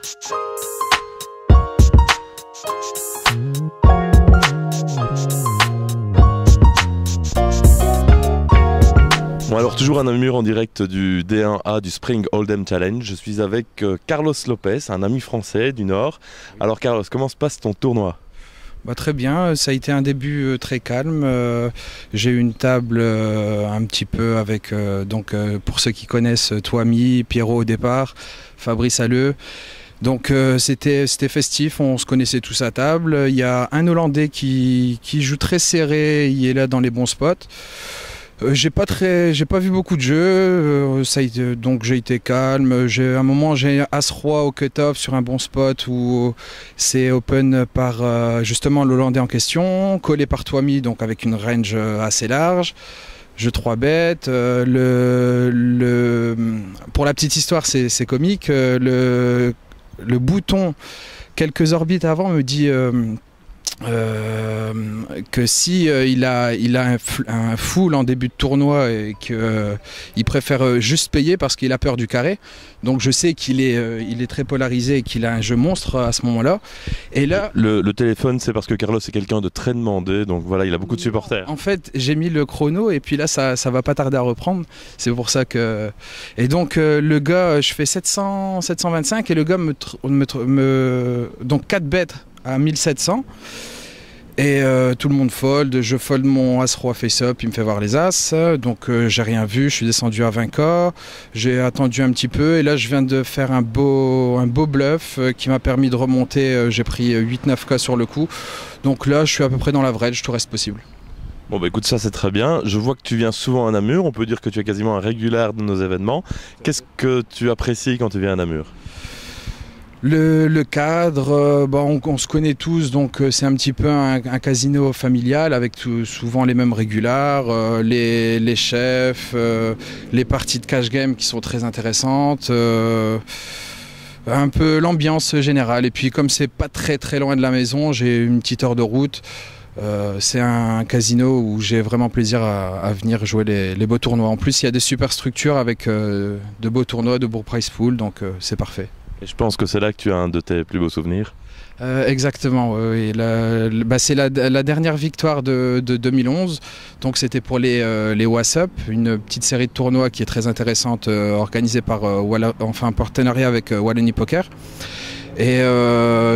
Bon alors toujours à Namur en direct du D1A du Spring Hold'em Challenge. Je suis avec Carlos Lopez, un ami français du Nord. Alors Carlos, comment se passe ton tournoi? Très bien, ça a été un début très calme. J'ai eu une table un petit peu avec, pour ceux qui connaissent, Toimi, Pierrot au départ, Fabrice Halleux. Donc c'était festif, on se connaissait tous à table. Il y a un Hollandais qui joue très serré, il est là dans les bons spots. J'ai pas vu beaucoup de jeux, donc j'ai été calme. À un moment j'ai As-Roi au cut-off sur un bon spot où c'est open par justement l'Hollandais en question, collé par Toimi, donc avec une range assez large. Jeu 3 bêtes. Pour la petite histoire, c'est comique. Le bouton, quelques orbites avant, me dit que si il a un full en début de tournoi et qu'il préfère juste payer parce qu'il a peur du carré. Donc je sais qu'il est très polarisé et qu'il a un jeu monstre à ce moment-là. Et là, le téléphone, c'est parce que Carlos est quelqu'un de très demandé, donc voilà, il a beaucoup de supporters. En fait, j'ai mis le chrono et puis là, ça va pas tarder à reprendre. C'est pour ça que... Et donc le gars, je fais 725 et le gars donc 4 bêtes à 1700 et tout le monde fold, je fold mon As-Roi face-up, il me fait voir les As, donc j'ai rien vu, je suis descendu à 20k, j'ai attendu un petit peu et là je viens de faire un beau bluff qui m'a permis de remonter, j'ai pris 8-9k sur le coup, donc là je suis à peu près dans l'average, tout reste possible. Bon bah écoute, ça c'est très bien, je vois que tu viens souvent à Namur, on peut dire que tu es quasiment un régulier de nos événements. Qu'est-ce que tu apprécies quand tu viens à Namur? Le cadre, on se connaît tous, donc c'est un petit peu un casino familial avec souvent les mêmes régulars, les chefs, les parties de cash game qui sont très intéressantes, un peu l'ambiance générale. Et puis comme c'est pas très loin de la maison, j'ai une petite heure de route. C'est un casino où j'ai vraiment plaisir à venir jouer les beaux tournois. En plus, il y a des super structures avec de beaux tournois, de beaux prize pool, donc c'est parfait. Et je pense que c'est là que tu as un de tes plus beaux souvenirs. Exactement, oui. C'est la dernière victoire de 2011, donc c'était pour les WhatsApp, une petite série de tournois qui est très intéressante, organisée par en partenariat avec Wallonie Poker. Et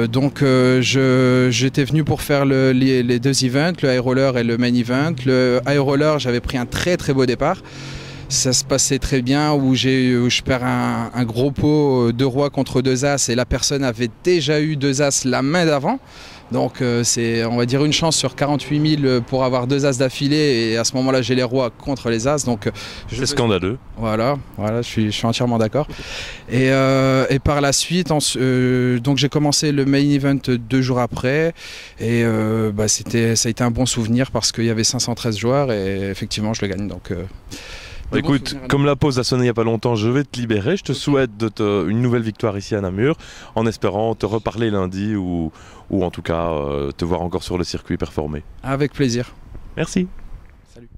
donc j'étais venu pour faire les deux events, le high roller et le main event. Le high roller, j'avais pris un très beau départ. Ça se passait très bien, où je perds un gros pot, 2 rois contre 2 as, et la personne avait déjà eu 2 as la main d'avant. Donc c'est, on va dire, une chance sur 48 000 pour avoir 2 as d'affilée, et à ce moment-là j'ai les rois contre les as. Donc c'est scandaleux. Voilà, je suis entièrement d'accord. Et par la suite, donc j'ai commencé le main event 2 jours après, et ça a été un bon souvenir parce qu'il y avait 513 joueurs et effectivement je le gagne. Donc écoute, comme la pause a sonné il n'y a pas longtemps, je vais te libérer. Je te souhaite une nouvelle victoire ici à Namur, en espérant te reparler lundi ou en tout cas te voir encore sur le circuit performer. Avec plaisir. Merci. Salut.